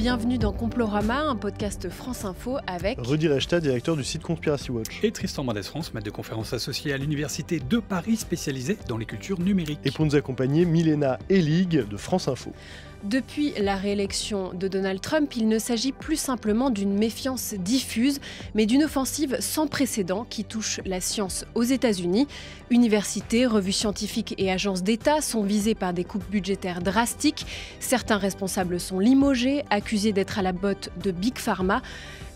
bienvenue dans Complorama, un podcast France Info avec Rudy Rechta, directeur du site Conspiracy Watch. Et Tristan Mendès France, maître de conférences associé à l'Université de Paris, spécialisé dans les cultures numériques. Et pour nous accompagner, Milena Elig de France Info. Depuis la réélection de Donald Trump, il ne s'agit plus simplement d'une méfiance diffuse, mais d'une offensive sans précédent qui touche la science aux États-Unis. Universités, revues scientifiques et agences d'État sont visées par des coupes budgétaires drastiques. Certains responsables sont limogés, accusés d'être à la botte de Big Pharma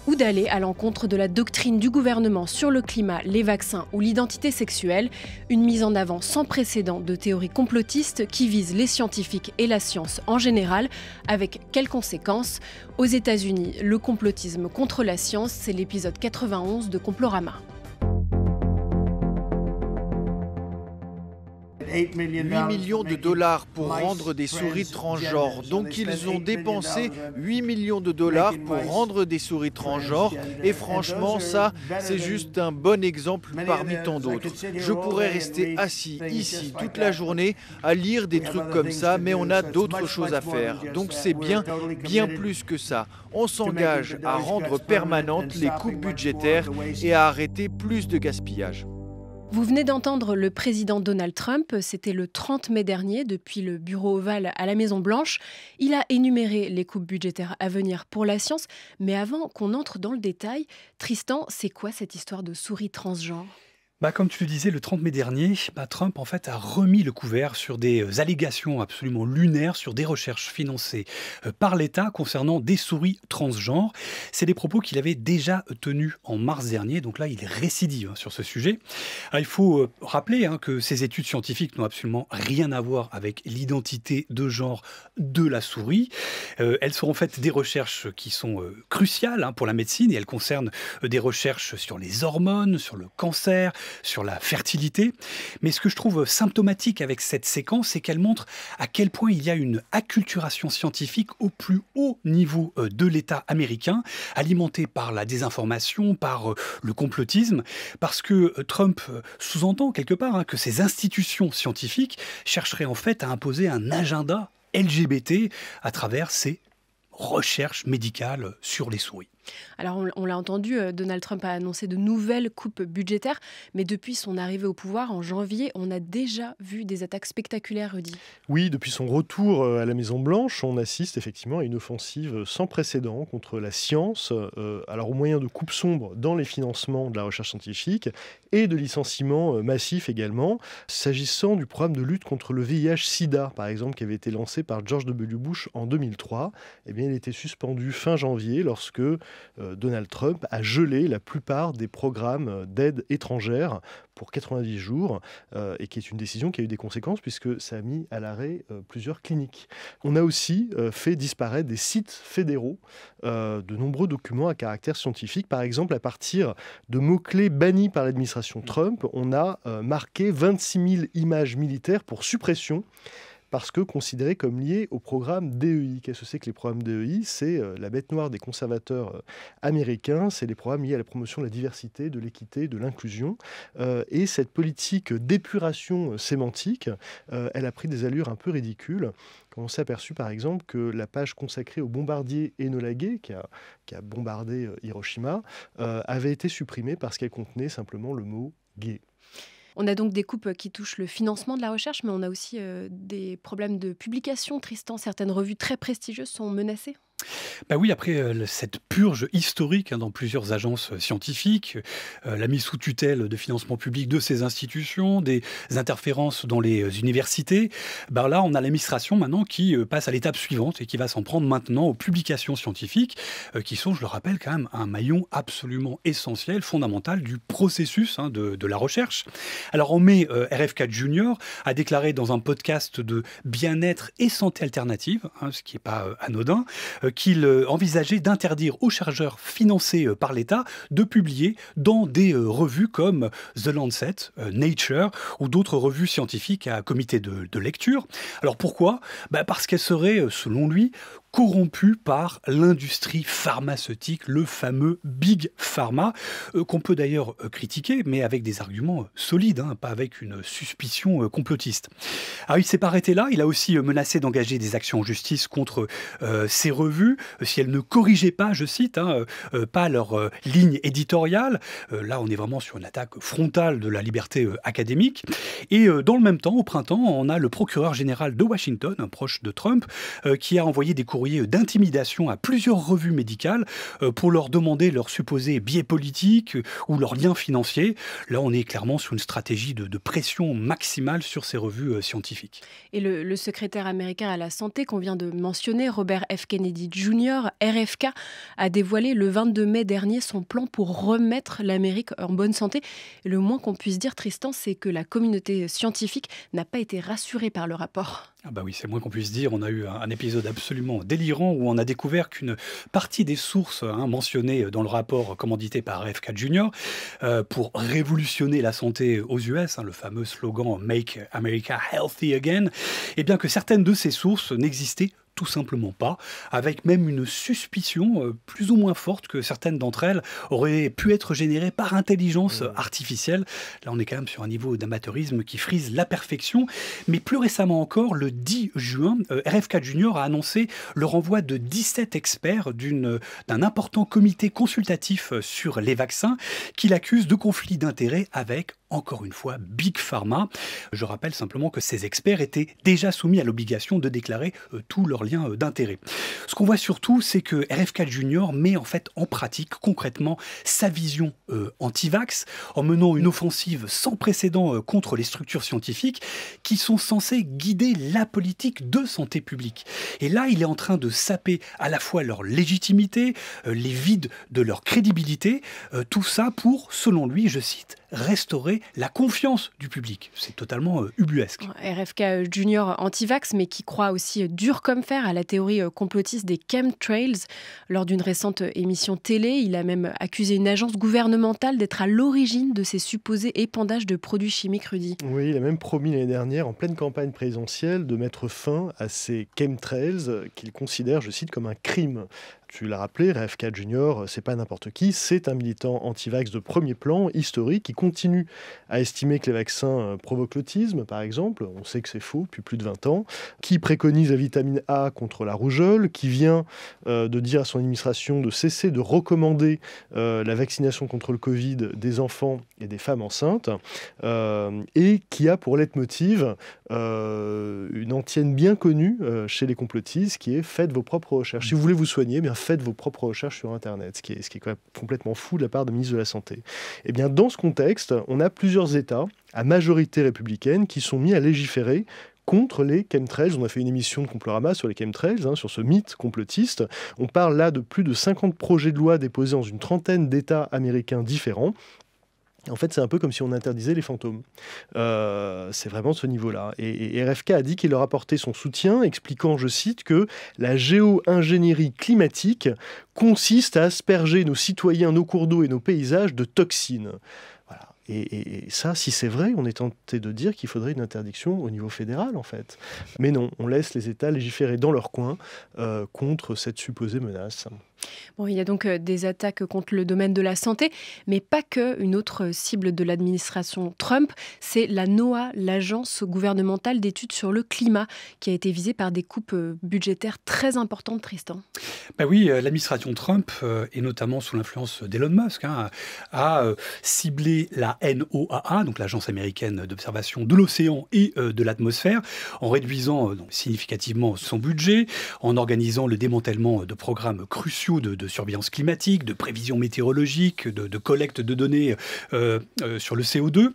ou d'aller à l'encontre de la doctrine du gouvernement sur le climat, les vaccins ou l'identité sexuelle. Une mise en avant sans précédent de théories complotistes qui visent les scientifiques et la science en général. Avec quelles conséquences ? Aux États-Unis, le complotisme contre la science, c'est l'épisode 91 de Complorama. 8 millions de dollars pour rendre des souris transgenres. Donc ils ont dépensé 8 millions de dollars pour rendre des souris transgenres. Et franchement, ça, c'est juste un bon exemple parmi tant d'autres. Je pourrais rester assis ici toute la journée à lire des trucs comme ça, mais on a d'autres choses à faire. Donc c'est bien plus que ça. On s'engage à rendre permanentes les coupes budgétaires et à arrêter plus de gaspillage. Vous venez d'entendre le président Donald Trump, c'était le 30 mai dernier, depuis le bureau ovale à la Maison-Blanche. Il a énuméré les coupes budgétaires à venir pour la science. Mais avant qu'on entre dans le détail, Tristan, c'est quoi cette histoire de souris transgenre ? Comme tu le disais, le 30 mai dernier, Trump en fait a remis le couvert sur des allégations absolument lunaires sur des recherches financées par l'État concernant des souris transgenres. C'est des propos qu'il avait déjà tenus en mars dernier, donc là il récidive sur ce sujet. Alors, il faut rappeler que ces études scientifiques n'ont absolument rien à voir avec l'identité de genre de la souris. Elles sont en fait des recherches qui sont cruciales pour la médecine et elles concernent des recherches sur les hormones, sur le cancer, sur la fertilité. Mais ce que je trouve symptomatique avec cette séquence, c'est qu'elle montre à quel point il y a une acculturation scientifique au plus haut niveau de l'État américain, alimentée par la désinformation, par le complotisme, parce que Trump sous-entend quelque part que ces institutions scientifiques chercheraient en fait à imposer un agenda LGBT à travers ces recherches médicales sur les souris. Alors on l'a entendu, Donald Trump a annoncé de nouvelles coupes budgétaires, mais depuis son arrivée au pouvoir en janvier, on a déjà vu des attaques spectaculaires, Rudy. Oui, depuis son retour à la Maison-Blanche, on assiste effectivement à une offensive sans précédent contre la science, alors au moyen de coupes sombres dans les financements de la recherche scientifique et de licenciements massifs également. S'agissant du programme de lutte contre le VIH-Sida, par exemple, qui avait été lancé par George W. Bush en 2003, il était suspendu fin janvier lorsque Donald Trump a gelé la plupart des programmes d'aide étrangère pour 90 jours, et qui est une décision qui a eu des conséquences puisque ça a mis à l'arrêt plusieurs cliniques. On a aussi fait disparaître des sites fédéraux de nombreux documents à caractère scientifique. Par exemple, à partir de mots-clés bannis par l'administration Trump, on a marqué 26 000 images militaires pour suppression, parce que considérés comme liés au programme DEI. Qu'est-ce que c'est que les programmes DEI ? C'est la bête noire des conservateurs américains, c'est les programmes liés à la promotion de la diversité, de l'équité, de l'inclusion. Et cette politique d'épuration sémantique, elle a pris des allures un peu ridicules. On s'est aperçu par exemple que la page consacrée au bombardier Enola Gay, qui a bombardé Hiroshima, avait été supprimée parce qu'elle contenait simplement le mot « gay ». On a donc des coupes qui touchent le financement de la recherche, mais on a aussi des problèmes de publication. Tristan, certaines revues très prestigieuses sont menacées. Oui, après cette purge historique dans plusieurs agences scientifiques, la mise sous tutelle de financement public de ces institutions, des interférences dans les universités, là on a l'administration maintenant qui passe à l'étape suivante et qui va s'en prendre maintenant aux publications scientifiques qui sont, je le rappelle, quand même un maillon absolument essentiel, fondamental du processus de la recherche. Alors en mai, RFK Junior a déclaré dans un podcast de bien-être et santé alternative, ce qui n'est pas anodin, qu'il envisageait d'interdire aux chercheurs financés par l'État de publier dans des revues comme The Lancet, Nature ou d'autres revues scientifiques à comité de lecture. Alors pourquoi ? Parce qu'elles seraient, selon lui, corrompu par l'industrie pharmaceutique, le fameux Big Pharma, qu'on peut d'ailleurs critiquer, mais avec des arguments solides, pas avec une suspicion complotiste. Alors il ne s'est pas arrêté là, il a aussi menacé d'engager des actions en justice contre ces revues revues si elles ne corrigeaient pas, je cite, pas leur ligne éditoriale. Là, on est vraiment sur une attaque frontale de la liberté académique. Et dans le même temps, au printemps, on a le procureur général de Washington, un proche de Trump, qui a envoyé des courriers d'intimidation à plusieurs revues médicales pour leur demander leurs supposés biais politiques ou leurs liens financiers. Là, on est clairement sur une stratégie de pression maximale sur ces revues scientifiques. Et le secrétaire américain à la santé qu'on vient de mentionner, Robert F. Kennedy Jr., RFK, a dévoilé le 22 mai dernier son plan pour remettre l'Amérique en bonne santé. Et le moins qu'on puisse dire, Tristan, c'est que la communauté scientifique n'a pas été rassurée par le rapport. Ah bah oui, c'est le moins qu'on puisse dire. On a eu un épisode absolument délirant où on a découvert qu'une partie des sources mentionnées dans le rapport commandité par RFK Jr. Pour révolutionner la santé aux US, le fameux slogan « Make America Healthy Again », eh bien que certaines de ces sources n'existaient tout simplement pas, avec même une suspicion plus ou moins forte que certaines d'entre elles auraient pu être générées par intelligence artificielle. Là, on est quand même sur un niveau d'amateurisme qui frise la perfection. Mais plus récemment encore, le 10 juin, RFK Jr. a annoncé le renvoi de 17 experts d'un important comité consultatif sur les vaccins qu'il accuse de conflit d'intérêts avec, encore une fois, Big Pharma. Je rappelle simplement que ces experts étaient déjà soumis à l'obligation de déclarer tous leurs liens d'intérêt. Ce qu'on voit surtout, c'est que RFK Jr. met en fait en pratique concrètement sa vision anti-vax en menant une offensive sans précédent contre les structures scientifiques qui sont censées guider la politique de santé publique. Et là, il est en train de saper à la fois leur légitimité, les vides de leur crédibilité, tout ça pour, selon lui, je cite, restaurer la confiance du public. C'est totalement ubuesque. RFK Jr. anti-vax, mais qui croit aussi dur comme fer à la théorie complotiste des chemtrails. Lors d'une récente émission télé, il a même accusé une agence gouvernementale d'être à l'origine de ces supposés épandages de produits chimiques, Rudy. Oui, il a même promis l'année dernière, en pleine campagne présidentielle, de mettre fin à ces chemtrails qu'il considère, je cite, comme un crime. Tu l'as rappelé, RFK Jr., c'est pas n'importe qui, c'est un militant anti-vax de premier plan, historique, qui continue à estimer que les vaccins provoquent l'autisme, par exemple. On sait que c'est faux depuis plus de 20 ans. Qui préconise la vitamine A contre la rougeole, qui vient de dire à son administration de cesser de recommander la vaccination contre le Covid des enfants et des femmes enceintes, et qui a pour leitmotiv une antienne bien connue chez les complotistes, qui est « faites vos propres recherches ». Si vous voulez vous soigner, bien faites vos propres recherches sur Internet, ce qui est quand même complètement fou de la part du ministre de la Santé. Et bien dans ce contexte, on a plusieurs États à majorité républicaine qui sont mis à légiférer contre les chemtrails. On a fait une émission de Complorama sur les chemtrails, sur ce mythe complotiste. On parle là de plus de 50 projets de loi déposés dans une trentaine d'États américains différents. En fait, c'est un peu comme si on interdisait les fantômes. C'est vraiment ce niveau-là. Et RFK a dit qu'il leur apportait son soutien, expliquant, je cite, que la géo-ingénierie climatique consiste à asperger nos citoyens, nos cours d'eau et nos paysages de toxines. Voilà. Et ça, si c'est vrai, on est tenté de dire qu'il faudrait une interdiction au niveau fédéral, en fait. Mais non, on laisse les États légiférer dans leur coin contre cette supposée menace. Bon, il y a donc des attaques contre le domaine de la santé, mais pas que. Une autre cible de l'administration Trump, c'est la NOAA, l'agence gouvernementale d'études sur le climat, qui a été visée par des coupes budgétaires très importantes, Tristan. Ben oui, l'administration Trump, et notamment sous l'influence d'Elon Musk, a ciblé la NOAA, donc l'agence américaine d'observation de l'océan et de l'atmosphère, en réduisant significativement son budget, en organisant le démantèlement de programmes cruciaux de surveillance climatique, de prévision météorologique, de collecte de données sur le CO2.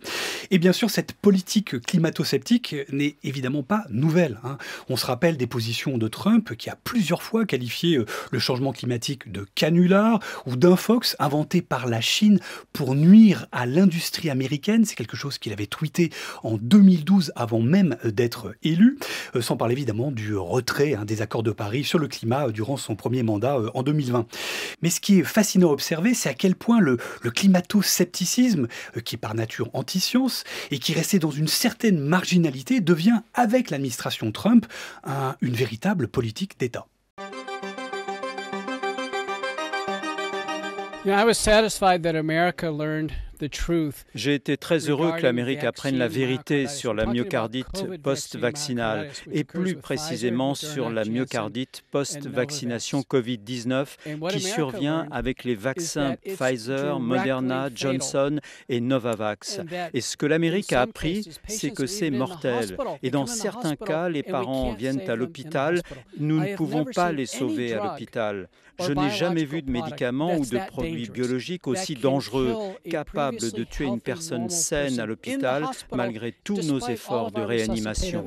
Et bien sûr, cette politique climato-sceptique n'est évidemment pas nouvelle. On se rappelle des positions de Trump qui a plusieurs fois qualifié le changement climatique de canular ou d'infox inventé par la Chine pour nuire à l'industrie américaine. C'est quelque chose qu'il avait tweeté en 2012 avant même d'être élu, sans parler évidemment du retrait des accords de Paris sur le climat durant son premier mandat en 2020. Mais ce qui est fascinant à observer, c'est à quel point le climato-scepticisme, qui est par nature anti-science et qui restait dans une certaine marginalité, devient, avec l'administration Trump, une véritable politique d'État. I was satisfied that America learned J'ai été très heureux que l'Amérique apprenne la vérité sur la myocardite post-vaccinale et plus précisément sur la myocardite post-vaccination Covid-19 qui survient avec les vaccins Pfizer, Moderna, Johnson et Novavax. Et ce que l'Amérique a appris, c'est que c'est mortel. Et dans certains cas, les parents viennent à l'hôpital. Nous ne pouvons pas les sauver à l'hôpital. Je n'ai jamais vu de médicaments ou de produits biologiques aussi dangereux, capables de tuer une personne saine à l'hôpital malgré tous nos efforts de réanimation.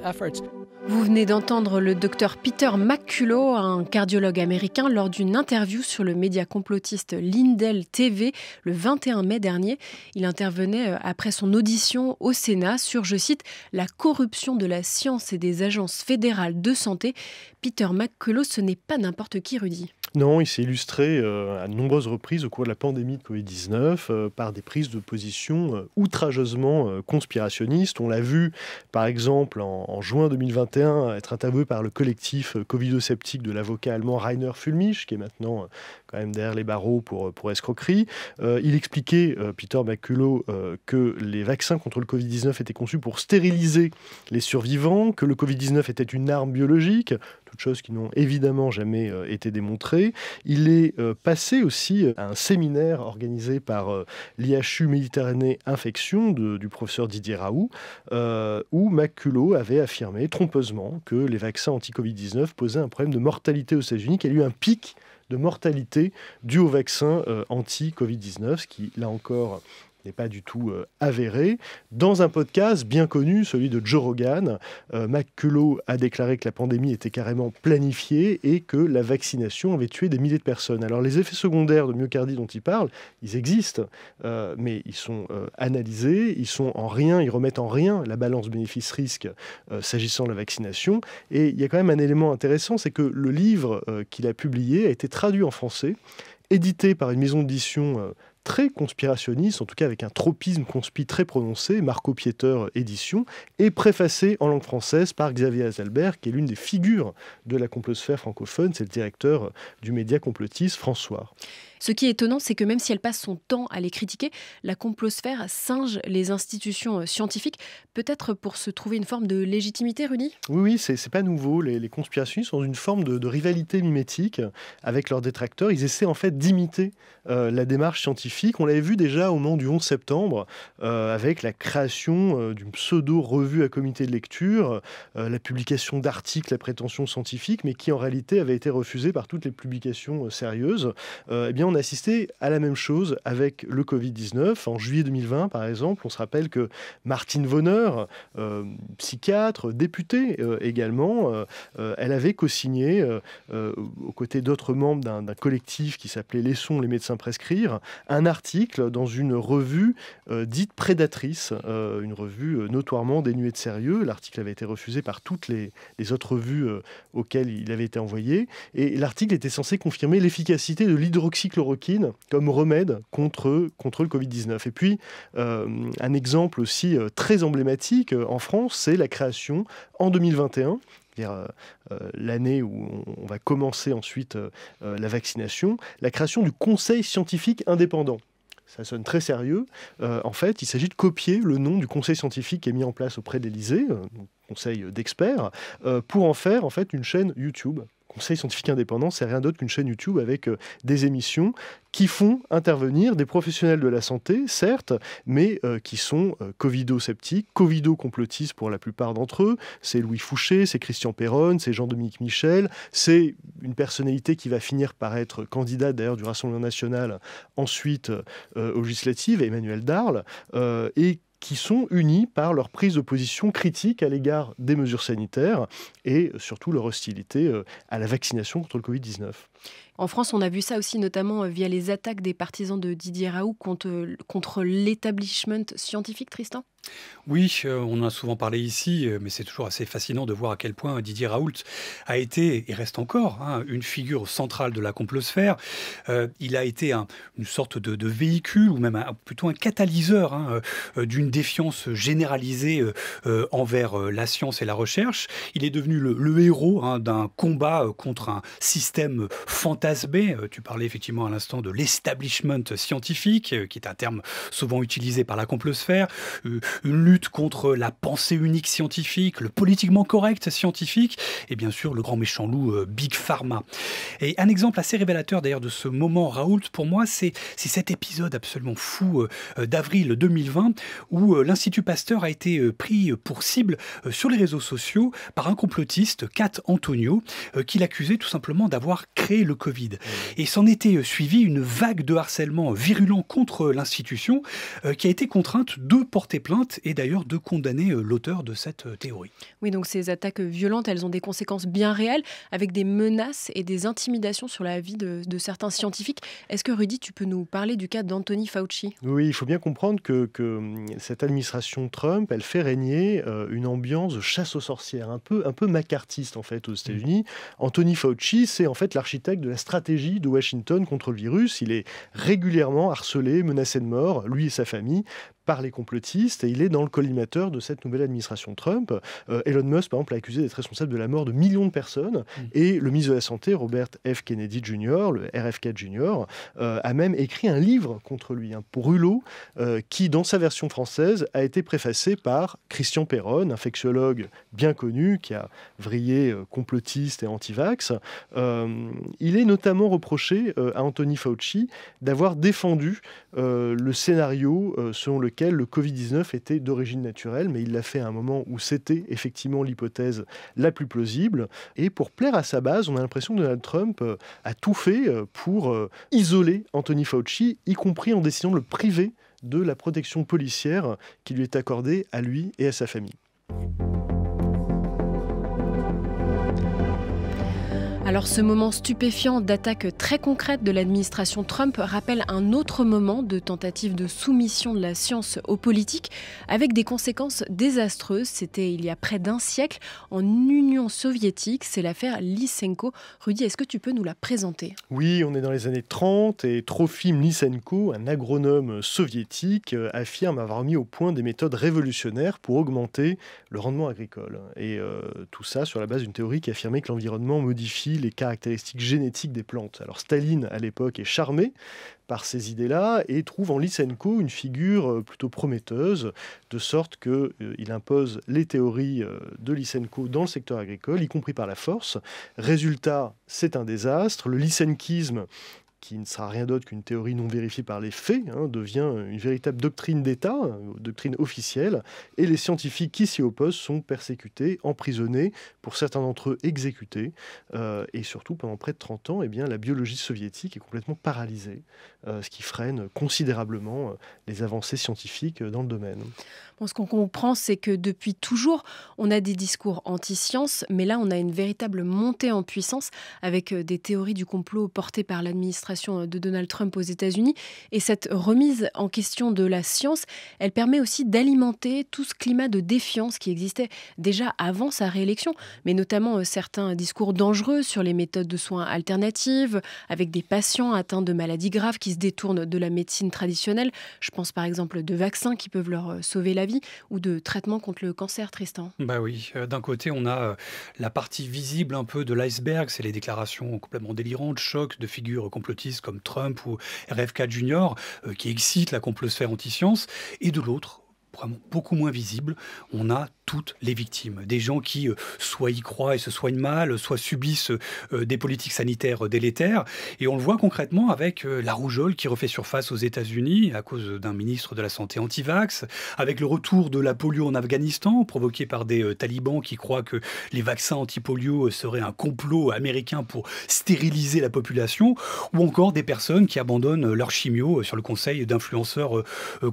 Vous venez d'entendre le docteur Peter McCullough, un cardiologue américain, lors d'une interview sur le média complotiste Lindell TV le 21 mai dernier. Il intervenait après son audition au Sénat sur, je cite, « la corruption de la science et des agences fédérales de santé ». Peter McCullough, ce n'est pas n'importe qui, Rudy. Non, il s'est illustré à de nombreuses reprises au cours de la pandémie de Covid-19 par des prises de position outrageusement conspirationnistes. On l'a vu, par exemple, en juin 2021, être interviewé par le collectif covidosceptique de l'avocat allemand Rainer Füllmich, qui est maintenant quand même derrière les barreaux pour escroquerie. Il expliquait, Peter McCullough, que les vaccins contre le Covid-19 étaient conçus pour stériliser les survivants, que le Covid-19 était une arme biologique, toutes choses qui n'ont évidemment jamais été démontrées. Il est passé aussi à un séminaire organisé par l'IHU Méditerranée Infection du professeur Didier Raoult, où McCullough avait affirmé trompeusement que les vaccins anti-Covid-19 posaient un problème de mortalité aux États-Unis, qu'il y a eu un pic de mortalité dû au vaccin anti-Covid-19, ce qui, là encore, n'est pas du tout avéré. Dans un podcast bien connu, celui de Joe Rogan, McCullough a déclaré que la pandémie était carrément planifiée et que la vaccination avait tué des milliers de personnes. Alors les effets secondaires de myocardie dont il parle, ils existent, mais ils sont analysés, ils remettent en rien la balance bénéfice-risque s'agissant de la vaccination. Et il y a quand même un élément intéressant, c'est que le livre qu'il a publié a été traduit en français, édité par une maison d'édition très conspirationniste, en tout cas avec un tropisme conspi très prononcé, Marco Pieter Édition, et préfacé en langue française par Xavier Azalbert, qui est l'une des figures de la complosphère francophone, c'est le directeur du média complotiste François. Ce qui est étonnant, c'est que même si elle passe son temps à les critiquer, la complosphère singe les institutions scientifiques, peut-être pour se trouver une forme de légitimité, Rudy ? Oui, c'est pas nouveau. Les conspirationnistes sont dans une forme de rivalité mimétique avec leurs détracteurs. Ils essaient en fait d'imiter la démarche scientifique. On l'avait vu déjà au moment du 11 septembre, avec la création d'une pseudo-revue à comité de lecture, la publication d'articles à prétention scientifique, mais qui en réalité avait été refusée par toutes les publications sérieuses. Eh bien, on a assisté à la même chose avec le Covid-19. En juillet 2020, par exemple, on se rappelle que Martine Vonner, psychiatre, députée également, elle avait co-signé, aux côtés d'autres membres d'un collectif qui s'appelait Laissons les médecins prescrire, un article dans une revue dite prédatrice, une revue notoirement dénuée de sérieux. L'article avait été refusé par toutes les autres revues auxquelles il avait été envoyé. Et l'article était censé confirmer l'efficacité de l'hydroxychloroquine comme remède contre le Covid-19. Et puis, un exemple aussi très emblématique en France, c'est la création en 2021, c'est-à-dire l'année où on va commencer ensuite la vaccination, la création du Conseil scientifique indépendant. Ça sonne très sérieux. En fait, il s'agit de copier le nom du conseil scientifique qui est mis en place auprès de l'Élysée, conseil d'experts, pour en faire en fait une chaîne YouTube. Conseil scientifique indépendant, c'est rien d'autre qu'une chaîne YouTube avec des émissions qui font intervenir des professionnels de la santé, certes, mais qui sont covido-sceptiques, covido-complotistes pour la plupart d'entre eux. C'est Louis Fouché, c'est Christian Péronne, c'est Jean-Dominique Michel, c'est une personnalité qui va finir par être candidate d'ailleurs du Rassemblement national, ensuite aux législatives, Emmanuel Darle, et qui sont unis par leur prise de position critique à l'égard des mesures sanitaires et surtout leur hostilité à la vaccination contre le Covid-19. En France, on a vu ça aussi notamment via les attaques des partisans de Didier Raoult contre l'établissement scientifique, Tristan ? Oui, on en a souvent parlé ici, mais c'est toujours assez fascinant de voir à quel point Didier Raoult a été et reste encore, hein, une figure centrale de la complosphère. Il a été une sorte de véhicule ou même plutôt un catalyseur, hein, d'une défiance généralisée envers la science et la recherche. Il est devenu le héros, hein, d'un combat contre un système fantasmé. Tu parlais effectivement à l'instant de l'establishment scientifique, qui est un terme souvent utilisé par la complosphère. Une lutte contre la pensée unique scientifique, le politiquement correct scientifique et bien sûr le grand méchant loup Big Pharma. Et un exemple assez révélateur d'ailleurs de ce moment Raoult pour moi, c'est cet épisode absolument fou d'avril 2020 où l'Institut Pasteur a été pris pour cible sur les réseaux sociaux par un complotiste, Kat Antonio, qui l'accusait tout simplement d'avoir créé le Covid. Et s'en était suivi une vague de harcèlement virulent contre l'institution qui a été contrainte de porter plainte et d'ailleurs de condamner l'auteur de cette théorie. Oui, donc ces attaques violentes, elles ont des conséquences bien réelles, avec des menaces et des intimidations sur la vie de certains scientifiques. Est-ce que Rudy, tu peux nous parler du cas d'Anthony Fauci ? Oui, il faut bien comprendre que cette administration Trump, elle fait régner une ambiance de chasse aux sorcières, un peu macartiste en fait aux États-Unis. Anthony Fauci, c'est en fait l'architecte de la stratégie de Washington contre le virus. Il est régulièrement harcelé, menacé de mort, lui et sa famille, par les complotistes, et il est dans le collimateur de cette nouvelle administration Trump. Elon Musk, par exemple, l'a accusé d'être responsable de la mort de millions de personnes, et le ministre de la Santé, Robert F. Kennedy Jr., le RFK Jr., a même écrit un livre contre lui, pour Hulot, qui, dans sa version française, a été préfacé par Christian Perron, infectiologue bien connu, qui a vrillé complotiste et anti-vax. Il est notamment reproché à Anthony Fauci d'avoir défendu le scénario selon lequel le Covid-19 était d'origine naturelle, mais il l'a fait à un moment où c'était effectivement l'hypothèse la plus plausible. Et pour plaire à sa base, on a l'impression que Donald Trump a tout fait pour isoler Anthony Fauci, y compris en décidant de le priver de la protection policière qui lui est accordée à lui et à sa famille. Alors ce moment stupéfiant d'attaque très concrète de l'administration Trump rappelle un autre moment de tentative de soumission de la science aux politiques avec des conséquences désastreuses. C'était il y a près d'un siècle en Union soviétique, c'est l'affaire Lysenko. Rudy, est-ce que tu peux nous la présenter ? Oui, on est dans les années 30 et Trofim Lysenko, un agronome soviétique, affirme avoir mis au point des méthodes révolutionnaires pour augmenter le rendement agricole. Et tout ça sur la base d'une théorie qui affirmait que l'environnement modifie les caractéristiques génétiques des plantes. Alors Staline, à l'époque, est charmé par ces idées-là et trouve en Lysenko une figure plutôt prometteuse, de sorte qu'il impose les théories de Lysenko dans le secteur agricole, y compris par la force. Résultat, c'est un désastre. Le lysenkisme, qui ne sera rien d'autre qu'une théorie non vérifiée par les faits, devient une véritable doctrine d'État, doctrine officielle, et les scientifiques qui s'y opposent sont persécutés, emprisonnés, pour certains d'entre eux exécutés, et surtout pendant près de 30 ans, la biologie soviétique est complètement paralysée, ce qui freine considérablement les avancées scientifiques dans le domaine. Bon, ce qu'on comprend, c'est que depuis toujours, on a des discours anti-science, mais là, on a une véritable montée en puissance avec des théories du complot portées par l'administration de Donald Trump aux États-Unis. Et cette remise en question de la science, elle permet aussi d'alimenter tout ce climat de défiance qui existait déjà avant sa réélection, mais notamment certains discours dangereux sur les méthodes de soins alternatives, avec des patients atteints de maladies graves qui se détournent de la médecine traditionnelle. Je pense par exemple de vaccins qui peuvent leur sauver la vie ou de traitements contre le cancer, Tristan. Bah oui, d'un côté on a la partie visible un peu de l'iceberg, c'est les déclarations complètement délirantes, chocs de figures complotistes comme Trump ou RFK Jr. Qui excitent la complosphère anti-science, et de l'autre, vraiment beaucoup moins visible, on a toutes les victimes. Des gens qui soit y croient et se soignent mal, soit subissent des politiques sanitaires délétères. Et on le voit concrètement avec la rougeole qui refait surface aux États-Unis à cause d'un ministre de la Santé anti-vax, avec le retour de la polio en Afghanistan, provoqué par des talibans qui croient que les vaccins anti-polio seraient un complot américain pour stériliser la population, ou encore des personnes qui abandonnent leur chimio sur le conseil d'influenceurs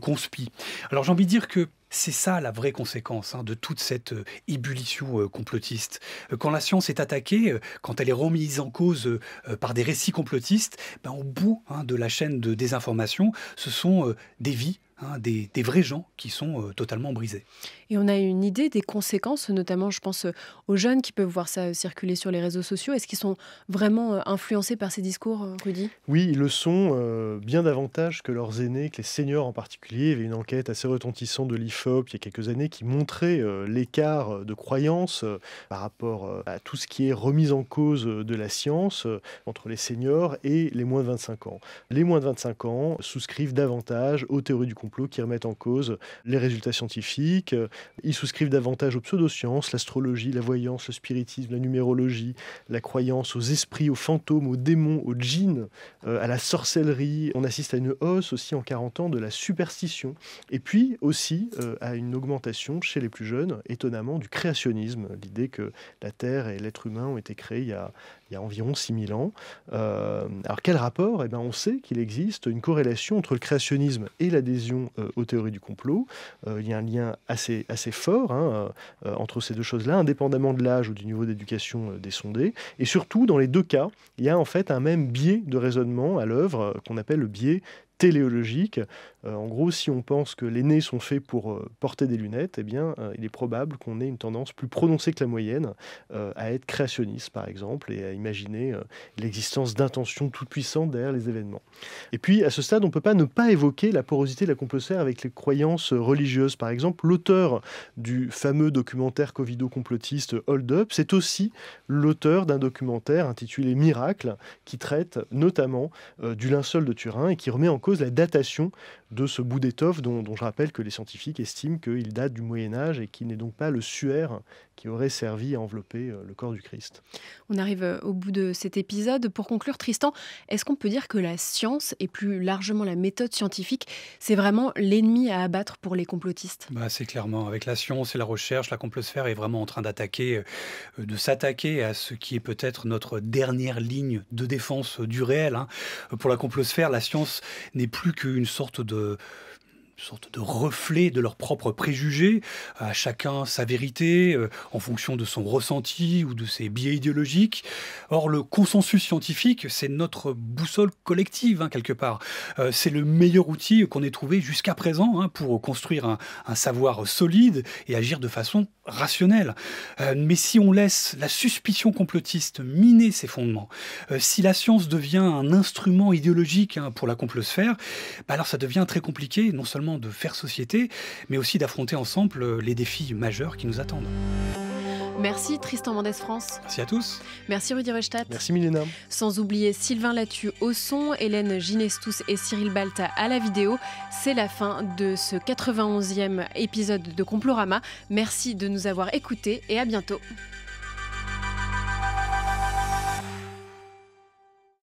conspi. Alors j'ai envie de dire que c'est ça la vraie conséquence de toute cette ébullition complotiste. Quand la science est attaquée, quand elle est remise en cause par des récits complotistes, au bout de la chaîne de désinformation, ce sont des vies hein, des vrais gens qui sont totalement brisés. Et on a une idée des conséquences, notamment je pense aux jeunes qui peuvent voir ça circuler sur les réseaux sociaux. Est-ce qu'ils sont vraiment influencés par ces discours, Rudy ? Oui, ils le sont bien davantage que leurs aînés, que les seniors en particulier. Il y avait une enquête assez retentissante de l'IFOP il y a quelques années qui montrait l'écart de croyance par rapport à tout ce qui est remise en cause de la science entre les seniors et les moins de 25 ans. Les moins de 25 ans souscrivent davantage aux théories du complot qui remettent en cause les résultats scientifiques. Ils souscrivent davantage aux pseudosciences, l'astrologie, la voyance, le spiritisme, la numérologie, la croyance aux esprits, aux fantômes, aux démons, aux djinns, à la sorcellerie. On assiste à une hausse aussi en 40 ans de la superstition. Et puis aussi à une augmentation chez les plus jeunes, étonnamment, du créationnisme. L'idée que la Terre et l'être humain ont été créés il y a environ 6000 ans. Alors quel rapport ? On sait qu'il existe une corrélation entre le créationnisme et l'adhésion aux théories du complot. Il y a un lien assez fort entre ces deux choses-là, indépendamment de l'âge ou du niveau d'éducation des sondés. Et surtout, dans les deux cas, il y a en fait un même biais de raisonnement à l'œuvre qu'on appelle le biais téléologique. En gros, si on pense que les nez sont faits pour porter des lunettes, il est probable qu'on ait une tendance plus prononcée que la moyenne à être créationniste, par exemple, et à imaginer l'existence d'intentions toutes puissantes derrière les événements. Et puis, à ce stade, on ne peut pas ne pas évoquer la porosité de la complosphère avec les croyances religieuses. Par exemple, l'auteur du fameux documentaire covido-complotiste Hold Up, c'est aussi l'auteur d'un documentaire intitulé Miracle, qui traite notamment du linceul de Turin et qui remet en cause la datation de ce bout d'étoffe dont je rappelle que les scientifiques estiment qu'il date du Moyen-Âge et qu'il n'est donc pas le suaire qui aurait servi à envelopper le corps du Christ. On arrive au bout de cet épisode. Pour conclure, Tristan, est-ce qu'on peut dire que la science et plus largement la méthode scientifique, c'est vraiment l'ennemi à abattre pour les complotistes ? C'est clairement, avec la science et la recherche, la complosphère est vraiment en train de s'attaquer à ce qui est peut-être notre dernière ligne de défense du réel. Pour la complosphère, la science n'est plus qu'une sorte de reflet de leurs propres préjugés, à chacun sa vérité, en fonction de son ressenti ou de ses biais idéologiques. Or, le consensus scientifique, c'est notre boussole collective, quelque part. C'est le meilleur outil qu'on ait trouvé jusqu'à présent pour construire un savoir solide et agir de façon rationnelle. Mais si on laisse la suspicion complotiste miner ses fondements, si la science devient un instrument idéologique pour la complosphère, alors ça devient très compliqué, non seulement de faire société, mais aussi d'affronter ensemble les défis majeurs qui nous attendent. Merci Tristan Mendès France. Merci à tous. Merci Rudy Reichstadt. Merci Milena. Sans oublier Sylvain Lattu au son, Hélène Ginestous et Cyril Balta à la vidéo. C'est la fin de ce 91e épisode de Complorama. Merci de nous avoir écoutés et à bientôt.